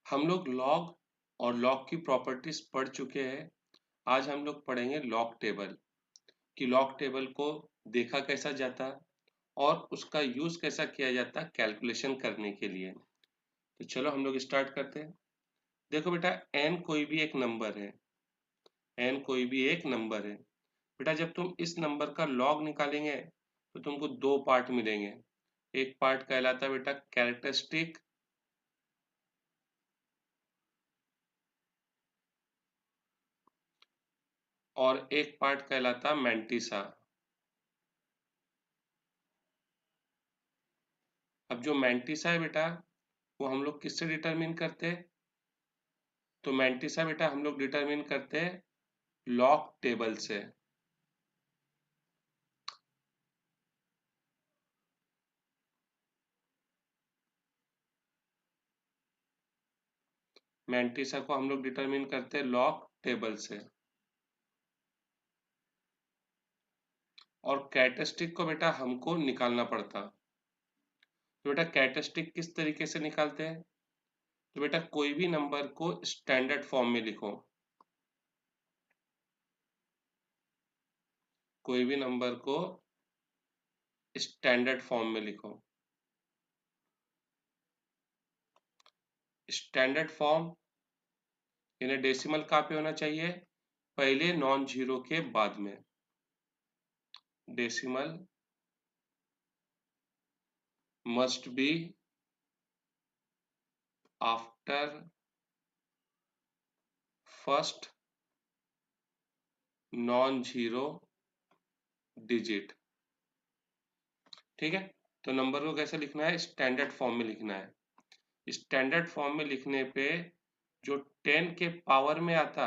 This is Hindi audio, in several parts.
हम लोग लॉग और लॉग की प्रॉपर्टीज पढ़ चुके हैं। आज हम लोग पढ़ेंगे लॉग टेबल कि लॉग टेबल को देखा कैसा जाता और उसका यूज कैसा किया जाता कैलकुलेशन करने के लिए। तो चलो हम लोग स्टार्ट करते हैं। देखो बेटा, n कोई भी एक नंबर है। n कोई भी एक नंबर है बेटा। जब तुम इस नंबर का लॉग निकालेंगे तो तुमको दो पार्ट मिलेंगे। एक पार्ट कहलाता बेटा कैरेक्टरिस्टिक और एक पार्ट कहलाता मैंटिसा। अब जो मैंटिसा है बेटा, वो हम लोग किससे डिटरमिन करते हैं? तो मैंटिसा बेटा हम लोग डिटरमिन करते हैं लॉग टेबल से। मैंटिसा को हम लोग डिटरमिन करते हैं लॉग टेबल से। और कैरेक्टरिस्टिक को बेटा हमको निकालना पड़ता। तो बेटा कैरेक्टरिस्टिक किस तरीके से निकालते हैं? तो बेटा कोई भी नंबर को स्टैंडर्ड फॉर्म में लिखो। कोई भी नंबर को स्टैंडर्ड फॉर्म में लिखो। स्टैंडर्ड फॉर्म यानी डेसिमल कहाँ पे होना चाहिए? पहले नॉन जीरो के बाद में। Decimal must be after first non zero digit. ठीक है। तो नंबर को कैसे लिखना है? स्टैंडर्ड फॉर्म में लिखना है। स्टैंडर्ड फॉर्म में लिखने पे जो 10 के पावर में आता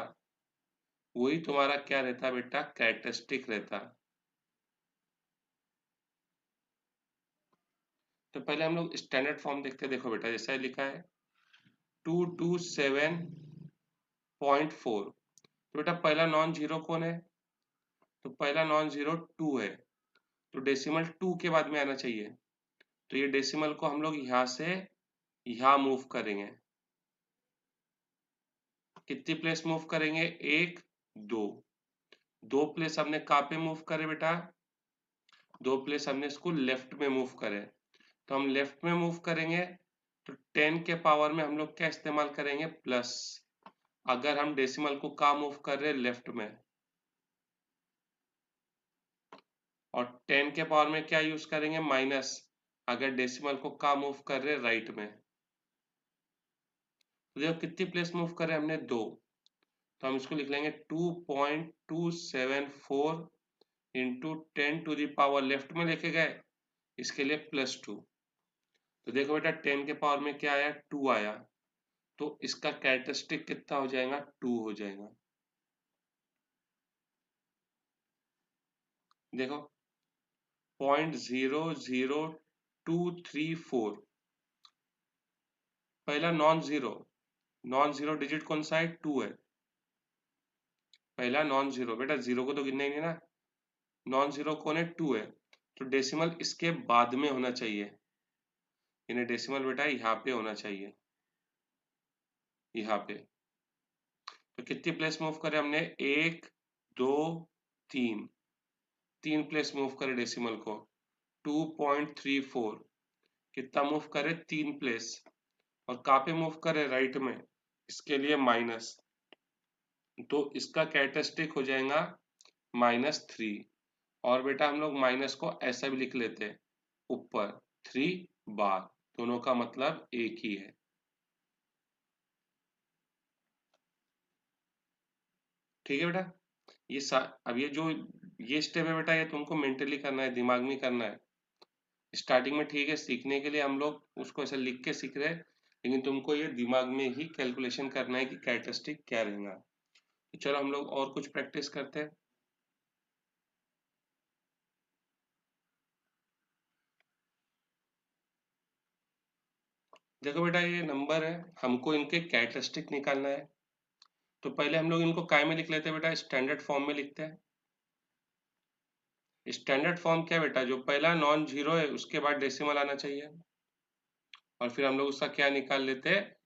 वही तुम्हारा क्या रहता बेटा? कैरेक्टरिस्टिक रहता। तो पहले हम लोग स्टैंडर्ड फॉर्म देखते हैं। देखो बेटा, जैसा लिखा है 227.4। तो बेटा पहला नॉन जीरो कौन है? तो पहला नॉन जीरो 2 है। तो डेसिमल 2 के बाद में आना चाहिए। तो ये डेसिमल को हम लोग यहाँ से यहाँ मूव करेंगे। कितनी प्लेस मूव करेंगे? एक, दो। दो प्लेस हमने कहाँ पे मूव करे बेटा? दो प्लेस हमने इसको लेफ्ट में मूव करे। तो हम लेफ्ट में मूव करेंगे तो 10 के पावर में हम लोग क्या इस्तेमाल करेंगे? प्लस। अगर हम डेसिमल को कहाँ मूव कर रहे हैं? लेफ्ट में। और 10 के पावर में क्या यूज करेंगे? माइनस। अगर डेसिमल को कहाँ मूव कर रहे हैं? राइट में। तो देखो कितनी प्लेस मूव करे हमने? दो। तो हम इसको लिख लेंगे 2.274 into 10 to the power left में लेके गए, इसके लिए +2। तो देखो बेटा 10 के पावर में क्या आया? 2 आया। तो इसका कैरेक्टरिस्टिक कितना हो जाएगा? 2 हो जाएगा। देखो 0.00234। पहला नॉन जीरो डिजिट कौन सा है? 2 है। पहला नॉन जीरो बेटा, जीरो को तो गिनना ही नहीं ना। नॉन जीरो कौन है? 2 है। तो डेसिमल इसके बाद में होना चाहिए। यानी डेसिमल बेटा यहाँ पे होना चाहिए, यहाँ पे। तो कितनी प्लेस मूव करे हमने? एक, दो, तीन। तीन प्लेस मूव करे डेसिमल को। 2.34 कितना मूव करे? तीन प्लेस। और कहाँ पे मूव करे? राइट में, इसके लिए माइनस। तो इसका कैरेक्टरिस्टिक हो जाएगा -3। और बेटा हम लोग माइनस को ऐसा भी लिख लेते हैं, ऊपर 3 बार। दोनों का मतलब एक ही है। ठीक है बेटा। अब ये जो ये स्टेप है बेटा, ये तुमको मेंटली करना है, दिमाग में करना है। स्टार्टिंग में ठीक है, सीखने के लिए हम लोग उसको ऐसे लिख के सीख रहे हैं, लेकिन तुमको ये दिमाग में ही कैलकुलेशन करना है कि कैरेक्टरिस्टिक क्या रहेगा। तो चलो हम लोग और कुछ प्रैक्टिस करते हैं। देखो बेटा ये नंबर है, हमको इनके कैरेक्टरिस्टिक निकालना है। तो पहले हम लोग इनको काय में लिख लेते हैं बेटा? स्टैंडर्ड फॉर्म में लिखते हैं। स्टैंडर्ड फॉर्म क्या बेटा? जो पहला नॉन जीरो है उसके बाद डेसिमल आना चाहिए। और फिर हम लोग उसका क्या निकाल लेते हैं?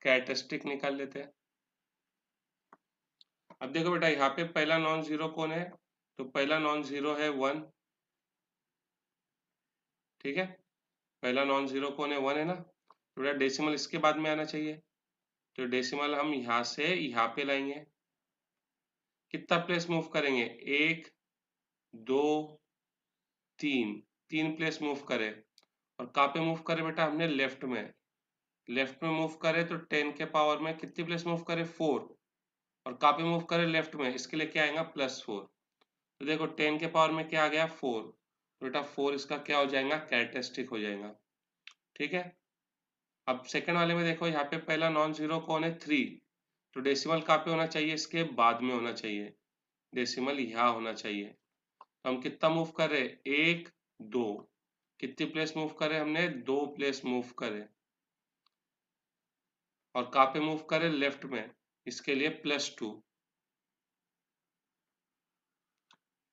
कैरेक्टरिस्टिक निकाल लेते हैं। अब देखो बेटा यहाँ पे पहला नॉन जीरो कौन है, तो पहला नॉन जीरो है 1, ठीक है, पहला नॉन जीरो कौन है 1 है ना, तो बेटा डेसिमल इसके बाद में आना चाहिए, तो डेसिमल हम यहाँ से यहाँ पे लाएंगे, कितना प्लेस मूव करेंगे, 1 2 3, 3 प्लेस मूव करे, और कहाँ पे मूव करे बेटा हमने लेफ्ट में, लेफ्ट में मूव करे तो 10 के पावर में कितनी प्लेस मूव करे 4, और कहाँ पे मूव करे लेफ्ट में, इसके लिए क्या आएगा +4, तो देखो 10 के पावर में क्या आ गया 4, तो बेटा 4 इसका क्या हो जाएगा कैरेक्टरिस्टिक हो जाएगा, ठीक है। अब सेकंड वाले में देखो यहाँ पे पहला नॉन जीरो कौन है 3, तो डेसिमल कहाँ पे होना चाहिए, इसके बाद में होना चाहिए, डेसिमल यहाँ होना चाहिए, तो हम कितना मूव कर रहे हैं 1 2, कितनी प्लेस मूव करे हमने 2 प्लेस मूव करे, और कहाँ पे मूव करे लेफ्ट में, इसके लिए +2,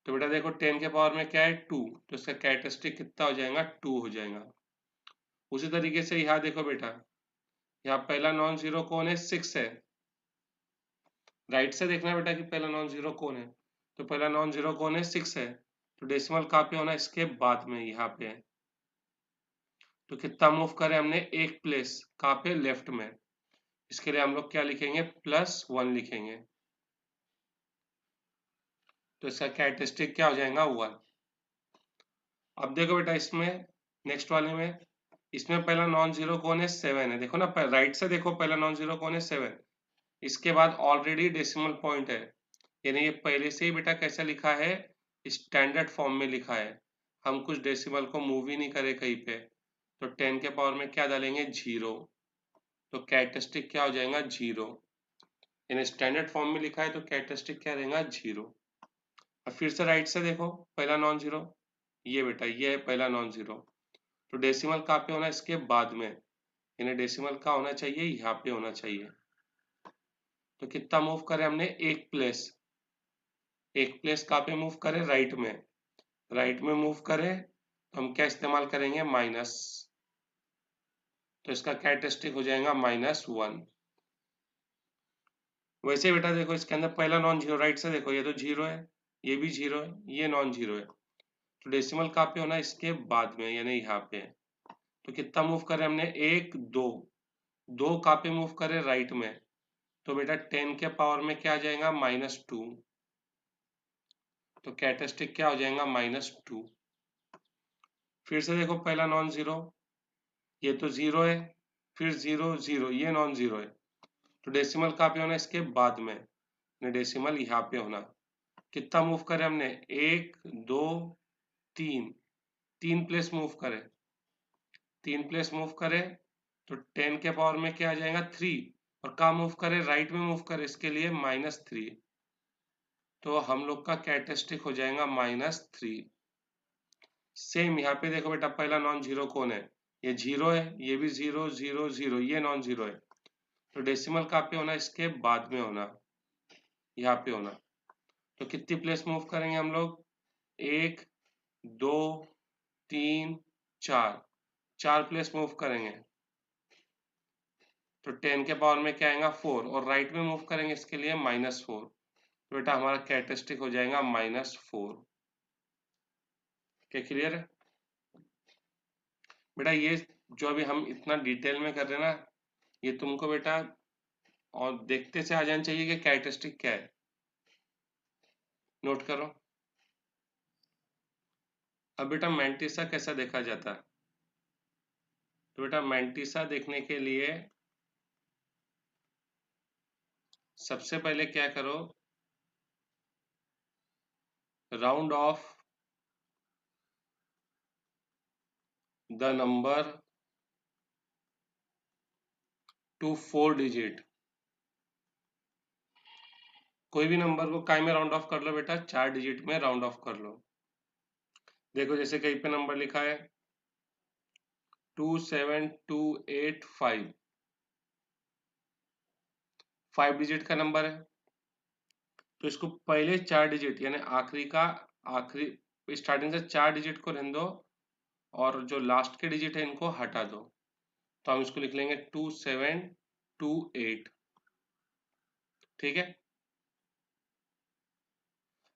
तो बेटा देखो 10 के पावर में क्या है 2, तो इसका कैरेक्टरिस्टिक कितना हो जाएगा 2 हो जाएगा। उसी तरीके से यहाँ देखो बेटा, यहाँ पहला नॉन जीरो कौन है 6 है, राइट से देखना बेटा कि पहला नॉन जीरो कौन है, तो पहला नॉन जीरो कौन है 6 है, तो डेसिमल कहाँ पे होना इसके बाद में यहाँ पे है, तो कितना मूव करे हमने एक प्लेस कहाँ पे लेफ्ट में, इसके लिए हम लोग क्या लिखेंगे +1 लिखेंगे, तो इसका कैरेक्टरिस्टिक क्या हो जाएगा 1। अब देखो बेटा इसमें नेक्स्ट वाले में, इसमें पहला नॉन जीरो कौन है 7 है, देखो ना राइट से देखो पहला नॉन जीरो कौन है 7, इसके बाद ऑलरेडी डेसिमल पॉइंट है, यानी ये पहले से ही बेटा कैसा लिखा है स्टैंडर्ड फॉर्म में लिखा है, हम कुछ डेसिमल को मूव ही नहीं करे कहीं पे, तो 10 के पावर में क्या डालेंगे 0, तो कैरेक्टरिस्टिक क्या हो जाएगा 0, यानी स्टैंडर्ड फॉर्म में लिखा है तो कैरेक्टरिस्टिक क्या रहेगा 0। अब फिर से राइट से देखो पहला नॉन जीरो, ये बेटा ये है पहला नॉन जीरो, तो डेसिमल कहाँ पे होना इसके बाद में, यानी डेसिमल का होना चाहिए यहाँ पे होना चाहिए, तो कितना मूव करे हमने एक प्लेस, एक प्लेस कहाँ पे मूव करे राइट में, राइट में मूव करे तो हम क्या इस्तेमाल करेंगे माइनस, तो इसका कैरेक्टरिस्टिक हो जाएगा -1। वैसे बेटा देखो इसके अंदर पहला नॉन जीरो राइट से देखो, ये तो जीरो है, ये भी जीरो है, ये नॉन जीरो है, तो डेसिमल कहाँ पे होना है इसके बाद में, यानी यहाँ पे, तो कितना मूव करे हमने 1 2, 2 कहाँ पे मूव करे राइट में, तो बेटा 10 के पावर में क्या आ जाएगा -2, तो कैरेक्टरिस्टिक क्या हो जाएगा -2। फिर से देखो पहला नॉन जीरो, ये तो जीरो है, फिर 0 0, ये नॉन जीरो है, तो डेसिमल कहाँ पे होना इसके बाद में, डेसिमल यहाँ पे होना, कितना मूव करे हमने 1 2 3, 3 प्लेस मूव करे, 3 प्लेस मूव करे तो 10 के पावर में क्या आ जाएगा 3, और कहाँ मूव करे राइट में मूव करे, इसके लिए -3, तो हम लोग का कैरेक्टरिस्टिक हो जाएगा -3। सेम यहाँ पे देखो बेटा पहला नॉन जीरो कौन है, ये जीरो है, ये भी 0 0 0, ये नॉन जीरो है, तो डेसिमल कहाँ पे होना इसके बाद में होना, यहाँ पे होना, तो कितनी प्लेस मूव करेंगे हम लोग 1 2 3 4, 4 प्लेस मूव करेंगे, तो 10 के पावर में क्या आएगा 4, और राइट में मूव करेंगे इसके लिए -4, तो बेटा हमारा कैरेक्टरिस्टिक हो जाएगा -4। क्या क्लियर है बेटा, ये जो अभी हम इतना डिटेल में कर रहे हैं ना, ये तुमको बेटा और देखते से आ जाना चाहिए कि कैरेक्टरिस्टिक क्या है, नोट करो। अब बेटा मैंटिसा कैसा देखा जाता है, तो बेटा मैंटिसा देखने के लिए सबसे पहले क्या करो, round of the number two 4 digit, कोई भी नंबर को काय में राउंड ऑफ कर लो बेटा 4 डिजिट में राउंड ऑफ कर लो। देखो जैसे कहीं पे नंबर लिखा है 27285, 5 डिजिट का नंबर है, तो इसको पहले 4 डिजिट यानी आखिरी का, आखिरी स्टार्टिंग से 4 डिजिट को रहने दो, और जो लास्ट के डिजिट है इनको हटा दो, तो हम इसको लिख लेंगे 27 28। ठीक है,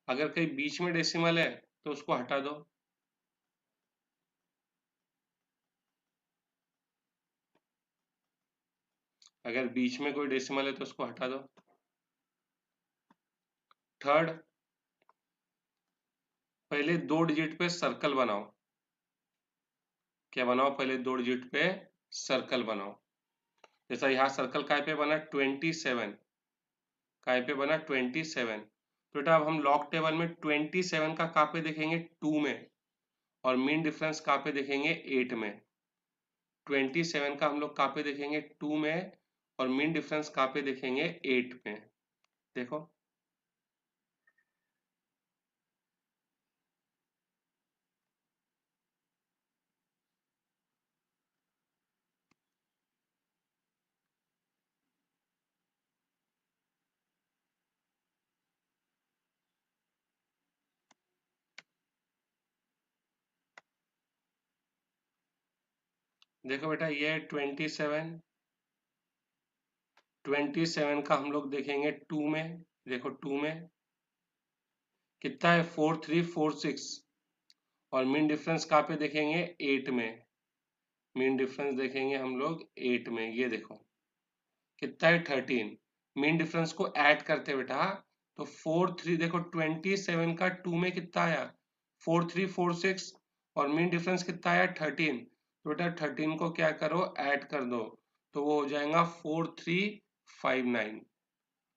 अगर कहीं बीच में डेसिमल है तो उसको हटा दो। अगर बीच में कोई डेसिमल है तो उसको हटा दो। थर्ड, पहले 2 डिजिट पे सर्कल बनाओ। क्या बनाओ? पहले 2 डिजिट पे सर्कल बनाओ। जैसा यहाँ सर्कल काय पे बना? 27। काय पे बना? 27। तो बेटा अब हम लॉग टेबल में 27 का कहाँ पे देखेंगे? 2 में। और मीन डिफरेंस कहाँ पे देखेंगे? 8 में। 27 का हम लोग कहाँ पे देखेंगे? 2 में। और मीन डिफरेंस कहाँ पे देखेंगे? 8 में। देखो, देखो बेटा, ये है 27। 27 का हम लोग देखेंगे 2 में। देखो 2 में कितना है? 4346। और मीन डिफरेंस कहाँ पे देखेंगे? 8 में। मीन डिफरेंस देखेंगे हम लोग 8 में। ये देखो कितना है? 13। मीन डिफरेंस को ऐड करते बेटा, तो 43, देखो 27 का 2 में कितना आया? 4346। और मीन डिफरेंस कितना आया? 13। तो बेटा 13 को क्या करो? ऐड कर दो, तो वो हो जाएगा 4359।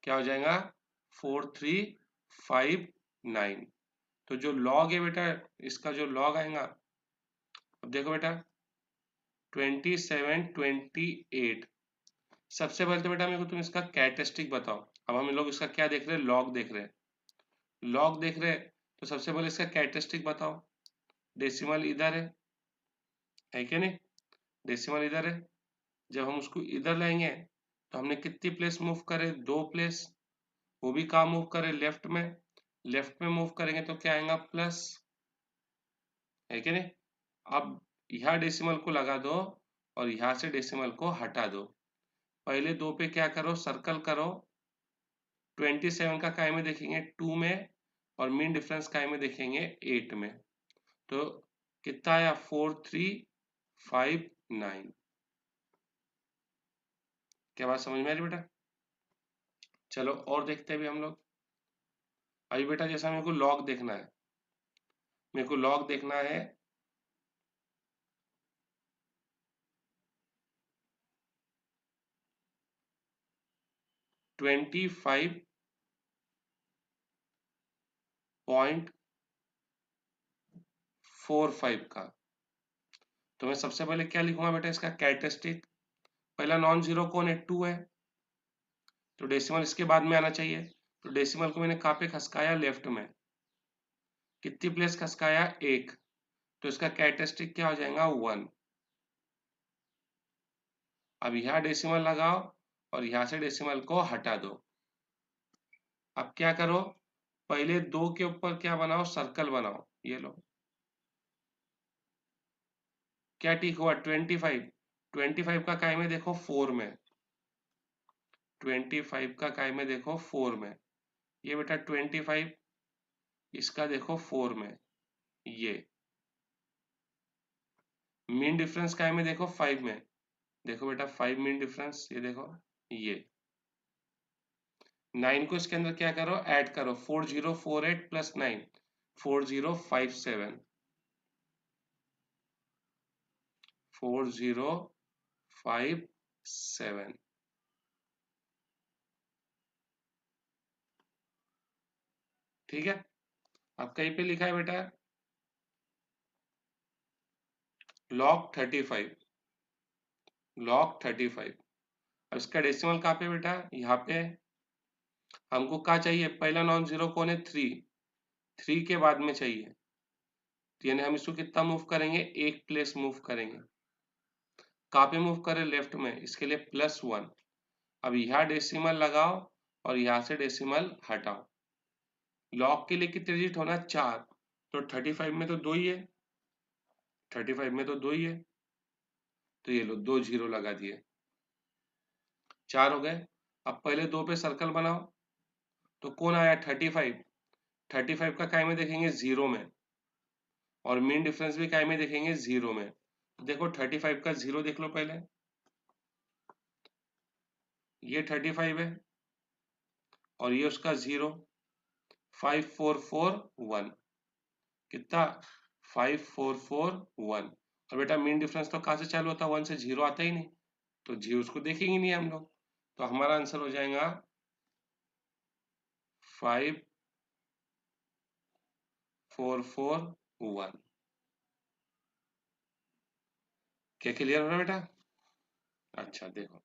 क्या हो जाएगा? 4359। तो जो लॉग है बेटा, इसका जो लॉग आएगा, अब देखो बेटा 2728। सबसे पहले तो बेटा मेरे को तुम इसका कैरेक्टरिस्टिक बताओ। अब हम लोग इसका क्या देख रहे हैं? लॉग देख रहे हैं। लॉग देख रहे हैं, तो सबसे पहले इसका कैरेक्टरिस्टिक बताओ। डेसिमल इधर है क्या नहीं? डेसिमल इधर है। जब हम उसको इधर लाएंगे तो हमने कितनी प्लेस मूव करे? 2 प्लेस। वो भी कहाँ मूव करे? लेफ्ट में। लेफ्ट में मूव करेंगे तो क्या आएगा? प्लस। है क्या नहीं? अब यहाँ डेसिमल को लगा दो और यहाँ से डेसिमल को हटा दो। पहले 2 पे क्या करो? सर्कल करो। 27 का काय में देखेंगे? 2 में। और मीन डिफरेंस काय में देखेंगे? 8 में। तो कितना आया? 4359। क्या बात समझ में आ रही बेटा? चलो और देखते हैं भी हम लोग। अभी बेटा जैसा मेरे को लॉग देखना है, मेरे को लॉग देखना है 25.45 का। तो मैं सबसे पहले क्या लिखूंगा बेटा? इसका कैरेक्टरिस्टिक। पहला नॉन जीरो कौन है? 2 है, तो डेसिमल इसके बाद में आना चाहिए। तो डेसिमल को मैंने कहाँ पे खसकाया? लेफ्ट में। कितनी प्लेस खसकाया? 1। तो इसका कैरेक्टरिस्टिक क्या हो जाएगा? 1। अब यहाँ डेसिमल लगाओ और यहाँ से डेसिमल को हटा दो। अब क्या करो? पहले 2 के ऊपर क्या बनाओ? सर्कल बनाओ। ये लो, क्या ठीक हुआ? 25। 25 का काय में देखो? 4 में। 25 का काय में देखो? 4 में। ये बेटा 25, इसका देखो 4 में। ये मीन डिफरेंस काय में देखो? 5 में। देखो बेटा 5 मीन डिफरेंस, ये देखो। ये 9 को इसके अंदर क्या करो? ऐड करो। 4048 प्लस 9, 4057। 4057। ठीक है, अब कहीं पे लिखा है बेटा लॉग 35। लॉग 35। अब इसका डेसिमल कहाँ पे बेटा? यहाँ पे है। हमको क्या चाहिए? पहला नॉन जीरो कौन है? 3। 3 के बाद में चाहिए, तो यानी हम इसको कितना मूव करेंगे? 1 प्लेस मूव करेंगे। कहाँ पे मूव करें? लेफ्ट में। इसके लिए +1। अब यहाँ डेसिमल लगाओ और यहाँ से डेसिमल हटाओ। लॉग के लिए कितने डिजिट होना? 4। तो 35 में तो 2 ही है। 35 में तो 2 ही है, तो ये लो 2 जीरो लगा दिए। 4 हो गए। अब पहले 2 पे सर्कल बनाओ, तो कौन आया 35। 35 का काय में देखेंगे 0 में, और मीन डिफरेंस भी काय में देखेंगे 0 में। देखो 35 का 0 देख लो पहले, ये 35 है और ये उसका 0, 5 4 4 1, कितना 5 4 4 1। और बेटा मीन डिफरेंस तो कहाँ से चालू होता है, 1 से 0 आता ही नहीं, तो जी उसको देखेंगे नहीं हम लोग, तो हमारा आंसर हो जाएगा 5 4 4 1। क्या क्लियर हो रहा है बेटा? अच्छा देखो,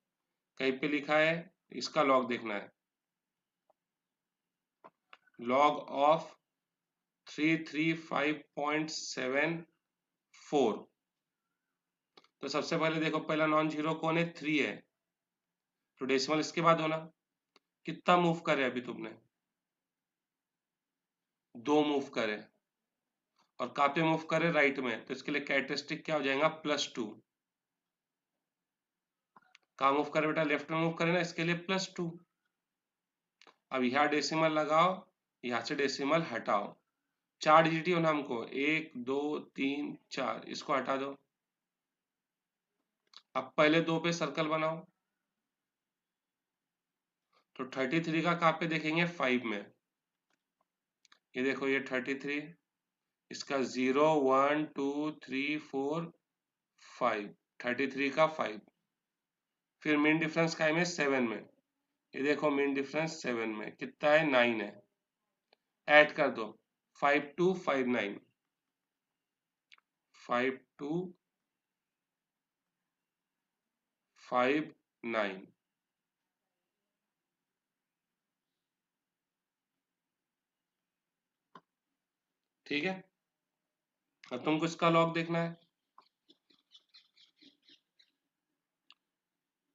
कहीं पे लिखा है, इसका लॉग देखना है, लॉग ऑफ 335.74। तो सबसे पहले देखो, पहला नॉन जीरो कौन है, 3 है, तो डेसिमल इसके बाद होना। कितना मूव करे अभी तुमने, 2 मूव करे, और कहाँ पे मूव करे, राइट में, तो इसके लिए कैरेक्टरिस्टिक क्या हो जाएगा, +2। कहाँ मूव करे बेटा, लेफ्ट में मूव करे ना, इसके लिए +2। अब यहाँ डेसिमल लगाओ, यहाँ से डेसिमल हटाओ, 4 डिजिट ही होना हमको, 1 2 3 4, इसको हटा दो। अब पहले 2 पे सर्कल बनाओ, तो 33 का कहाँ पे देखेंगे, 5 में। ये देखो ये 33, इसका 0 1 2 3 4 5, 33 का 5। फिर मीन डिफरेंस का है 7 में, ये देखो मीन डिफरेंस 7 में कितना है, 9 है। ऐड कर दो, 5 2 5 9, 5 2 5 9। ठीक है, अब तुमको इसका लॉग देखना है,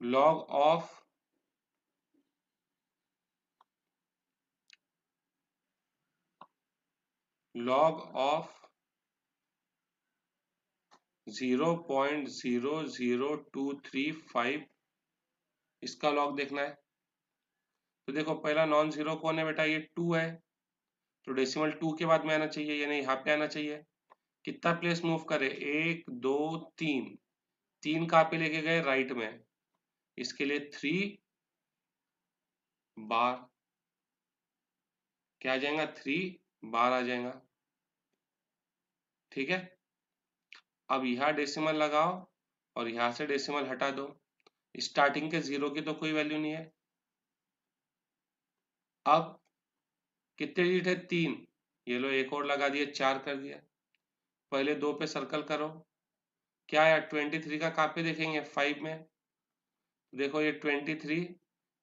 लॉग ऑफ log of 0.00235, इसका लॉग देखना है। तो देखो पहला नॉन जीरो कौन है बेटा, ये 2 है, तो डेसिमल 2 के बाद में आना चाहिए, यानी यहाँ पे आना चाहिए। कितना प्लेस मूव करे, 1 2 3, 3 कहाँ पे लेके गए, राइट में, इसके लिए 3 बार, क्या आ जाएगा, 3 बार आ जाएगा। ठीक है, अब यहाँ डेसिमल लगाओ और यहाँ से डेसिमल हटा दो, स्टार्टिंग के 0 की तो कोई वैल्यू नहीं है। अब कितने डिजिट है, 3, ये लो एक और लगा दिया, 4 कर दिया। पहले 2 पे सर्कल करो, क्या है 23 का कहाँ पे देखेंगे, 5 में। देखो ये 23,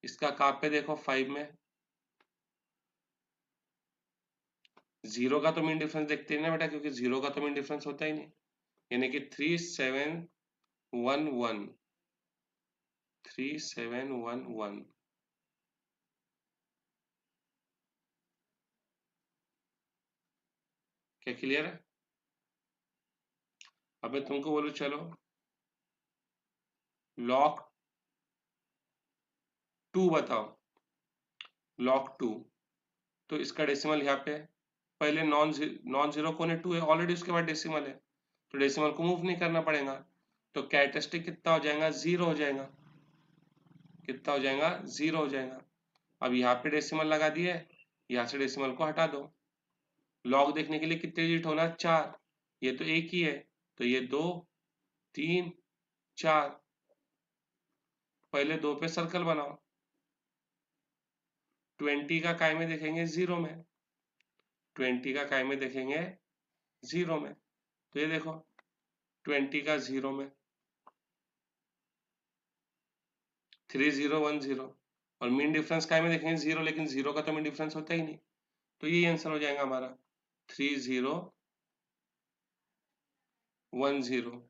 इसका कहाँ पे देखो, 5 में। 0 का तो मीन डिफरेंस देखते हैं ना बेटा, क्योंकि 0 का तो मीन डिफरेंस होता ही नहीं, यानी कि 3711, 3711। क्या क्लियर है? अबे तुमको बोलो चलो, लॉग 2 बताओ, लॉग 2, तो इसका डेसिमल यहाँ पे, पहले नॉन जीरो कोने 2 है ऑलरेडी, उसके बाद डेसिमल है, तो डेसिमल को मूव नहीं करना पड़ेगा, तो कैरेक्टरिस्टिक कितना हो जाएगा, 0 हो जाएगा। कितना हो जाएगा, 0 हो जाएगा। अब यहाँ पे डेसिमल लगा दिए, यहाँ से डेसिमल को हटा दो। लॉग देखने के लिए कितने डिजिट होना, 4, ये तो एक ही है, तो ये 2 3 4। पहले 2 पे सर्कल बनाओ, 20 का काय में देखेंगे 0 में, 20 का काय में देखेंगे 0 में, तो ये देखो 20 का 0 में, 3010, और मीन डिफरेंस काय में देखेंगे 0, लेकिन 0 का तो मीन डिफरेंस होता ही नहीं, तो यही आंसर हो जाएगा हमारा 3010।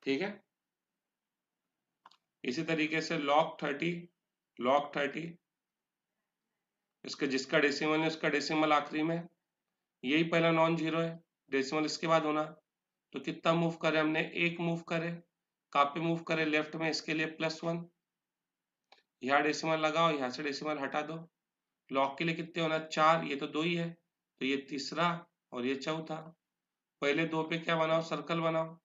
ठीक है, इसी तरीके से लॉग 30, इसका जिसका डेसिमल है उसका डेसिमल आखिरी में, यही पहला नॉन जीरो है, डेसिमल इसके बाद होना, तो कितना मूव करे हमने, एक मूव करे। कहाँ पे मूव करे, लेफ्ट में, इसके लिए +1। यहाँ डेसिमल लगाओ, यहाँ से डेसिमल हटा दो। लॉग के लिए कितने होना, 4, ये तो 2 ही है, तो ये तीसरा और ये चौथा। पहले 2 पे क्या बनाओ, सर्कल बनाओ।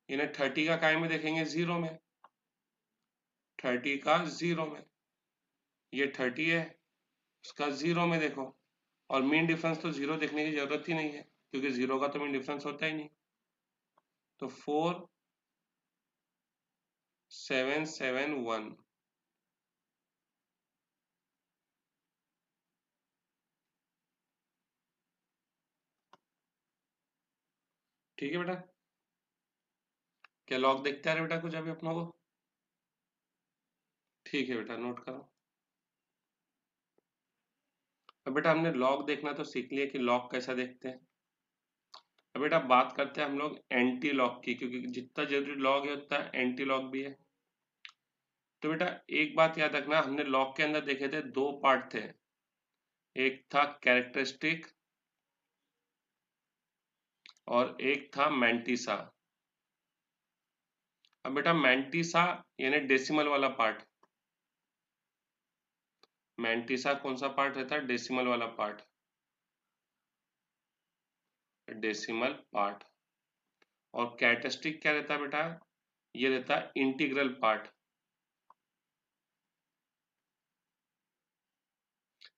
इन्हें 30 का काय में देखेंगे, 0 में, 30 का 0 में, ये 30 है, उसका 0 में देखो। और मीन डिफरेंस तो 0 देखने की जरूरत ही नहीं है, क्योंकि 0 का तो मीन डिफरेंस होता ही नहीं। तो 4771। ठीक है बेटा, क्या लॉग देखते आ रहे बेटा कुछ अभी अपनों को? ठीक है बेटा, नोट करो। अब बेटा हमने लॉग देखना तो सीख लिया कि लॉग कैसा देखते हैं। अब बेटा बात करते हैं हम लोग एंटी लॉग की, क्योंकि जितना जरूरी लॉग है उतना एंटी लॉग भी है। तो बेटा एक बात याद रखना, हमने लॉग के अंदर देखे थे 2 पार्ट थे, एक था कैरेक्टरिस्टिक और एक था मैंटिसा। अब बेटा मैंटिसा यानी डेसिमल वाला पार्ट, मैंटिसा कौन सा पार्ट रहता है, डेसिमल वाला पार्ट, डेसिमल पार्ट। और कैरेक्टरिस्टिक क्या रहता है बेटा, ये रहता है इंटीग्रल पार्ट।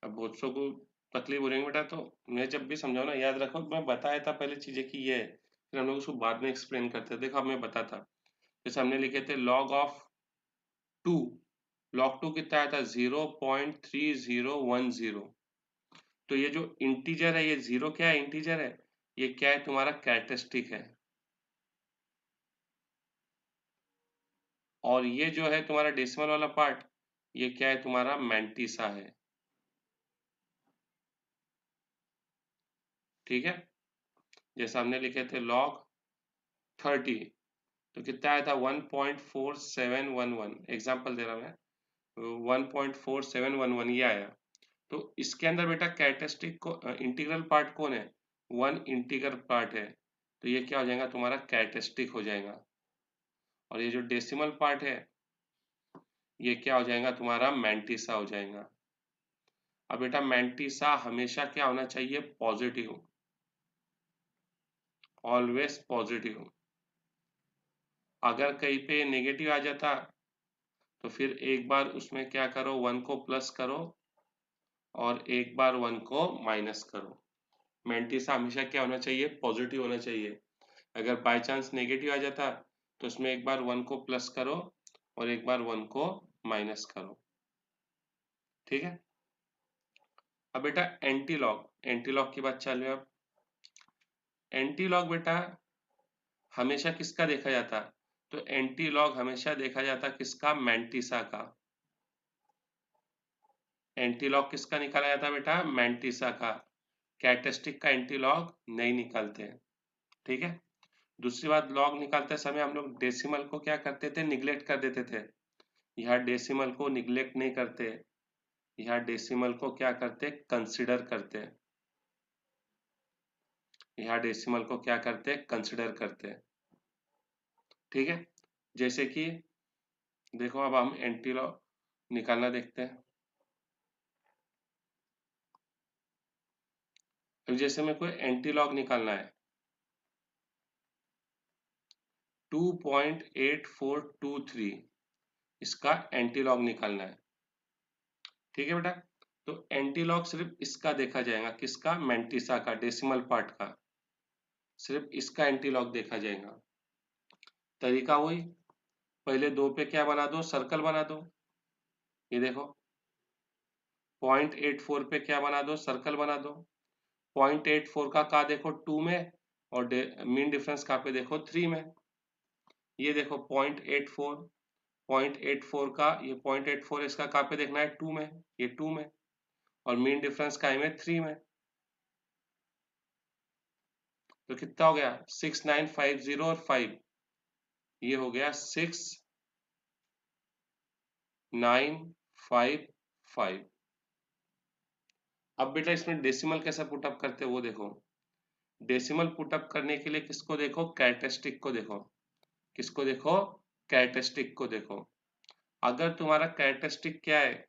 अब बहुत सौ को तकलीफ हो रही है बेटा, तो मैं जब भी समझाऊँ ना, याद रखो मैं बताया था पहले चीजें कि ये है, फिर हम लोग उसको बाद में एक्सप्लेन करते हैं। देखो अब मैं बताता, जैसे हमने लिखे थे log ऑफ 2, log 2 कितना आया था, 0.3010। तो ये जो इंटीजर है, ये 0 क्या है, इंटीजर है, ये क्या है, तुम्हारा कैरेक्टरिस्टिक है। और ये जो है तुम्हारा डेसिमल वाला पार्ट, ये क्या है, तुम्हारा मैंटिसा है। ठीक है, जैसा हमने लिखे थे log 30, तो कितना आया था, 1.4711। एग्जाम्पल दे रहा मैं, 1.4711 ये आया। तो इसके अंदर बेटा कैरेक्टरिस्टिक को इंटीग्रल पार्ट कौन है, 1 इंटीग्रल पार्ट है, तो ये क्या हो जाएगा, तुम्हारा कैरेक्टरिस्टिक हो जाएगा। और ये जो डेसिमल पार्ट है, ये क्या हो जाएगा, तुम्हारा मैंटिसा हो जाएगा। अब बेटा मैंटिसा हमेशा क्या होना चाहिए, पॉजिटिव, ऑलवेज पॉजिटिव। अगर कहीं पे नेगेटिव आ जाता, तो फिर एक बार उसमें क्या करो, 1 को प्लस करो और एक बार 1 को माइनस करो। मैंटिसा हमेशा क्या होना चाहिए, पॉजिटिव होना चाहिए। अगर बाय चांस नेगेटिव आ जाता, तो उसमें एक बार 1 को प्लस करो और एक बार 1 को माइनस करो। ठीक है, अब बेटा एंटी लॉग, एंटी लॉग की बात चल रही है। अब एंटी लॉग बेटा हमेशा किसका देखा जाता, तो एंटी लॉग हमेशा देखा जाता किसका, मैंटिसा का। एंटी लॉग किसका निकाला जाता बेटा, मैंटिसा का। कैरेक्टरिस्टिक का एंटी लॉग नहीं निकालते हैं। ठीक है, दूसरी बात, लॉग निकालते समय हम लोग डेसिमल को क्या करते थे, निग्लेक्ट कर देते थे। यहाँ डेसिमल को निग्लेक्ट नहीं करते, यहाँ डेसिमल को क्या करते, कंसिडर करते। यहाँ डेसिमल को क्या करते, कंसिडर करते। ठीक है, जैसे कि देखो अब हम एंटी लॉग निकालना देखते हैं। अब जैसे मेरे को एंटी लॉग निकालना है, 2.8423, इसका एंटी लॉग निकालना है। ठीक है बेटा, तो एंटी लॉग सिर्फ इसका देखा जाएगा, किसका, मैंटिसा का, डेसिमल पार्ट का, सिर्फ इसका एंटी लॉग देखा जाएगा। तरीका वही, पहले 2 पे क्या बना दो, सर्कल बना दो। ये देखो 0.84 पे क्या बना दो, सर्कल बना दो। 0.84 का देखो 2 में, और मीन डिफरेंस का पे देखो 3 में। ये देखो 0.84, 0.84 का, ये 0.84 इसका कहाँ पे देखना है, 2 में, ये 2 में, और मीन डिफरेंस का है में 3 में। तो कितना हो गया, 6950 और 5, ये हो गया 6955। अब बेटा इसमें डेसिमल कैसे पुट अप करते हैं वो देखो। डेसिमल पुटअप करने के लिए किसको देखो, कैरेक्टरिस्टिक को देखो, किसको देखो, कैरेक्टरिस्टिक को देखो। अगर तुम्हारा कैरेक्टरिस्टिक क्या है,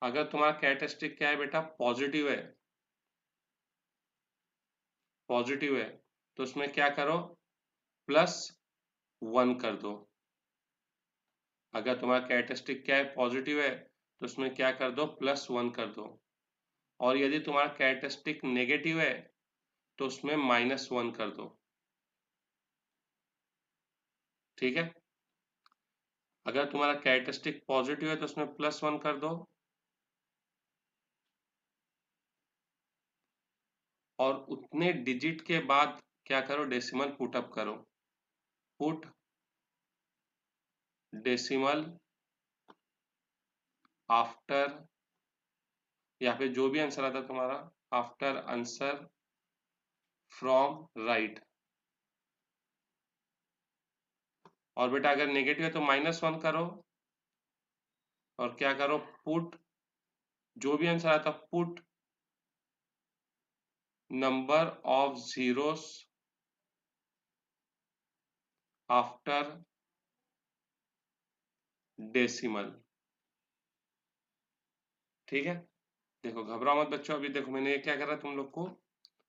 अगर तुम्हारा कैरेक्टरिस्टिक क्या है बेटा, पॉजिटिव है, पॉजिटिव है, तो उसमें क्या करो, +1 कर दो। अगर तुम्हारा कैरेक्टरिस्टिक क्या है, पॉजिटिव है, तो उसमें क्या कर दो, +1 कर दो। और यदि तुम्हारा कैरेक्टरिस्टिक नेगेटिव है तो उसमें -1 कर दो। ठीक है, अगर तुम्हारा कैरेक्टरिस्टिक पॉजिटिव है तो उसमें +1 कर दो, और उतने डिजिट के बाद क्या करो, डेसिमल पुटअप करो, पुट डेसिमल आफ्टर, या फिर जो भी आंसर आता तुम्हारा, आफ्टर आंसर फ्रॉम राइट। और बेटा अगर नेगेटिव है तो -1 करो, और क्या करो, पुट, जो भी आंसर आता put number of zeros after decimal. ठीक है, देखो घबराओ मत बच्चों, अभी देखो मैंने ये क्या करा, तुम लोग को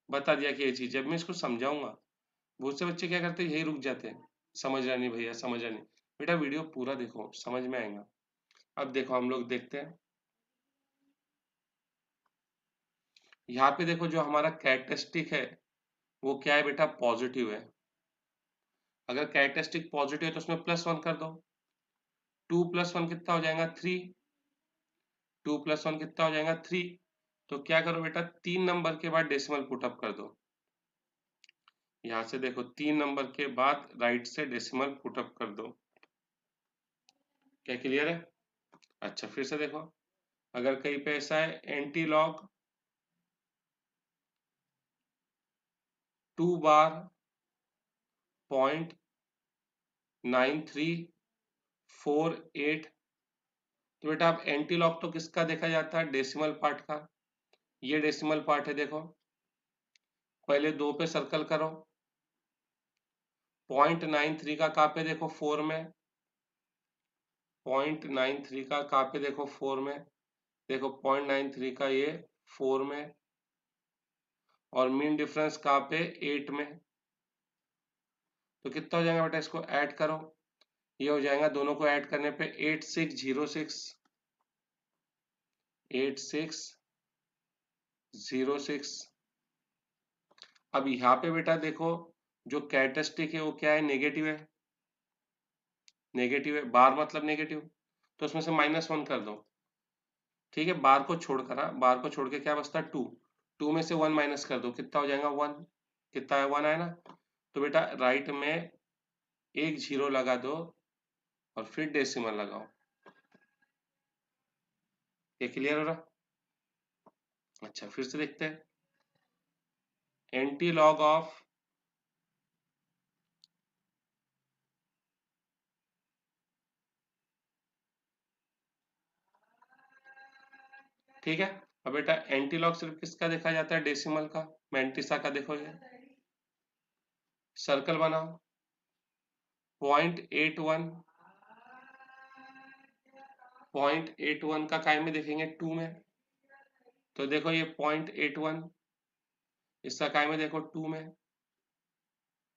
बता दिया कि ये चीज, जब मैं इसको समझाऊंगा बहुत से बच्चे क्या करते हैं, यही रुक जाते हैं, समझ रहा नहीं भैया, समझ रहा नहीं। बेटा वीडियो पूरा देखो, समझ में आएगा। अब देखो हम लोग देखते हैं, यहाँ पे देखो जो हमारा कैरेक्टरिस्टिक है वो क्या है बेटा, पॉजिटिव है। अगर कैरेक्टरिस्टिक पॉजिटिव है तो उसमें +1 कर दो, 2 + 1 कितना हो जाएगा, 3, 2 + 1 कितना हो जाएगा, 3। तो क्या करो बेटा, 3 नंबर के बाद डेसिमल पुटअप कर दो। यहाँ से देखो 3 नंबर के बाद राइट से डेसिमल पुटअप कर दो। क्या क्लियर है? अच्छा फिर से देखो, अगर कहीं पे ऐसा है, एंटी लॉग 2 बार 0.9348, तो बेटा अब एंटी लॉग तो किसका देखा जाता है, डेसिमल पार्ट का। ये डेसिमल पार्ट है, देखो पहले 2 पे सर्कल करो, 0.93 का कहाँ पे देखो, 4 में, 0.93 का कहाँ पे देखो, 4 में, देखो 0.93 का ये 4 में, और मीन डिफरेंस कहाँ पे, 8 में। तो कितना हो जाएगा बेटा, इसको ऐड करो, ये हो जाएगा, दोनों को ऐड करने पे 8606, 8606। अब यहाँ पे बेटा देखो, जो कैरेक्टरिस्टिक है वो क्या है, नेगेटिव है, नेगेटिव है, बार मतलब नेगेटिव, तो उसमें से -1 कर दो। ठीक है, बार को छोड़कर, हाँ बार को छोड़ के क्या बचता है, 2, 2 में से 1 माइनस कर दो, कितना हो जाएगा, 1, कितना है, 1 आया ना। तो बेटा राइट में एक जीरो लगा दो और फिर डेसिमल लगाओ। ये क्लियर हो रहा? अच्छा फिर से देखते हैं, एंटी लॉग ऑफ ठीक है। अब बेटा एंटी लॉग सिर्फ किसका देखा जाता है, डेसिमल का, मैंटिसा का देखो, ये सर्कल बनाओ, 0.81, 0.81 का काय में देखेंगे, 2 में, तो देखो ये 0.81, इसका काय में देखो 2 में,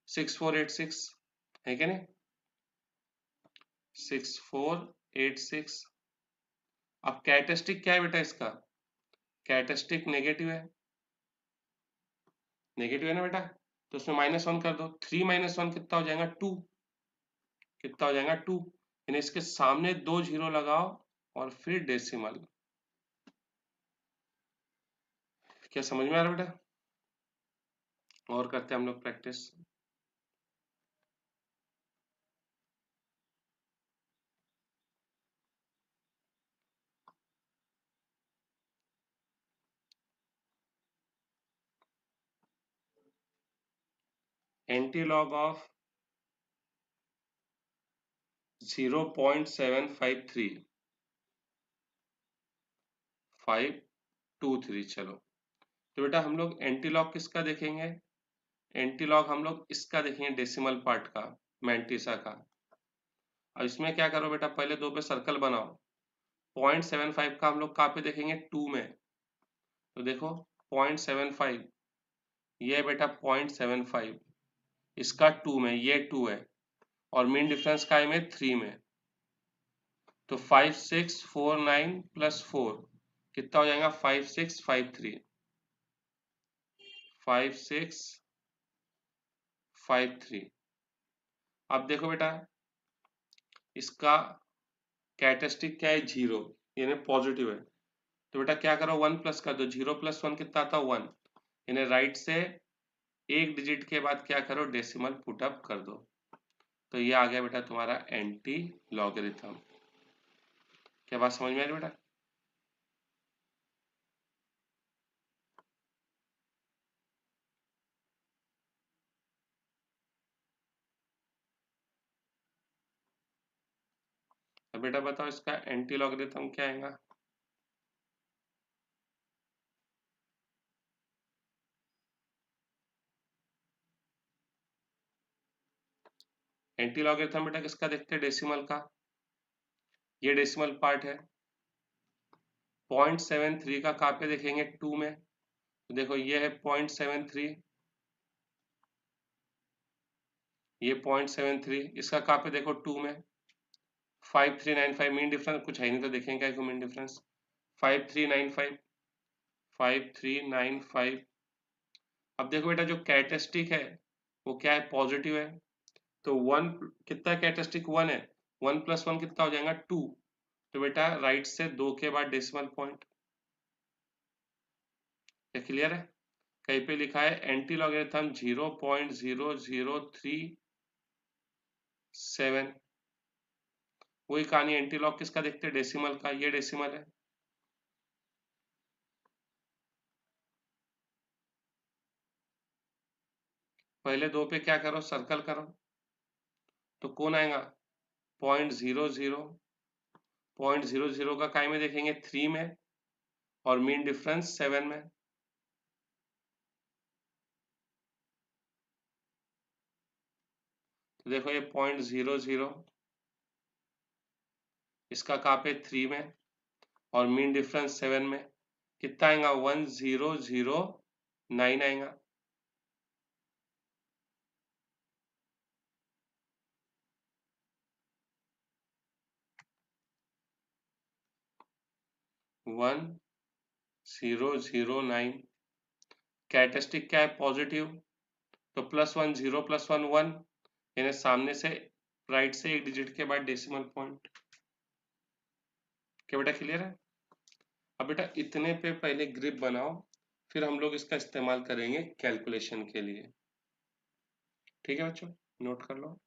6486, है क्या नहीं, 6486। अब कैरेक्टरिस्टिक क्या है बेटा इसका, कैरेक्टरिस्टिक नेगेटिव है, नेगेटिव है ना बेटा, तो उसमें -1 कर दो, 3 - 1 कितना हो जाएगा, 2, कितना हो जाएगा, 2, यानी इसके सामने 2 जीरो लगाओ और फिर डेसिमल। क्या समझ में आ रहा है बेटा? और करते हैं हम लोग प्रैक्टिस। Anti log of 0.753 523। चलो तो बेटा हम लोग एंटी लॉग किसका देखेंगे? एंटी लॉग हम लोग इसका देखेंगे, डेसिमल पार्ट का, मैंटिसा का। अब इसमें क्या करो बेटा, पहले दो पे सर्कल बनाओ। 0.75 का हम लोग कहाँ पे देखेंगे? 2 में। तो देखो 0.75, ये बेटा 0.75, इसका 2 में, ये 2 है, और मीन डिफरेंस का है में 3 में। तो 5649 प्लस 4 कितना हो जाएगा? 5653। 5653। अब देखो बेटा इसका कैरेक्टरिस्टिक क्या है? 0, यानी पॉजिटिव है। तो बेटा क्या करो, 1 प्लस कर दो। 0 प्लस 1 कितना आता? 1, यानी राइट से एक डिजिट के बाद क्या करो? डेसिमल पुट अप कर दो। तो ये आ गया बेटा तुम्हारा एंटी लॉगरिथम। क्या बात समझ में आ रही बेटा? अब बेटा बताओ इसका एंटी लॉगरिथम क्या आएगा? एंटी लॉगरिथम बेटा किसका देखते हैं? डेसिमल का। ये डेसिमल पार्ट है। 0.73 का कहाँ पे देखेंगे? 2 में। तो देखो ये है 0.73, ये 0.73, इसका कहाँ पे देखो? 2 में। 5395 मीन डिफरेंस कुछ है नहीं तो देखेंगे क्या मीन डिफरेंस? 5395, 5395। अब देखो बेटा जो कैरेक्टरिस्टिक है वो क्या है? पॉजिटिव है। तो 1 कितना कैरेक्टरिस्टिक? 1 है। 1 प्लस 1 कितना हो जाएगा? 2। तो बेटा राइट से 2 के बाद डेसिमल पॉइंट। ये क्लियर है? कहीं पे लिखा है एंटी लॉगरिथम 0.003 वही कहानी। एंटी लॉग किसका देखते हैं? डेसिमल का। ये डेसिमल है। पहले दो पे क्या करो? सर्कल करो। तो कौन आएगा? 0.00। 0.00 का काय में देखेंगे? 3 में, और मीन डिफरेंस 7 में। तो देखो ये 0.00, इसका कहाँ पे? 3 में, और मीन डिफरेंस 7 में। कितना आएगा? 1009 आएगा। वन 009। कैरेक्टरिस्टिक क्या है? पॉजिटिव। तो +1 0 + 1 1, यानी सामने से राइट से एक डिजिट के बाद डेसिमल पॉइंट। क्या बेटा क्लियर है? अब बेटा इतने पे पहले ग्रिप बनाओ, फिर हम लोग इसका इस्तेमाल करेंगे कैलकुलेशन के लिए। ठीक है बच्चों, नोट कर लो।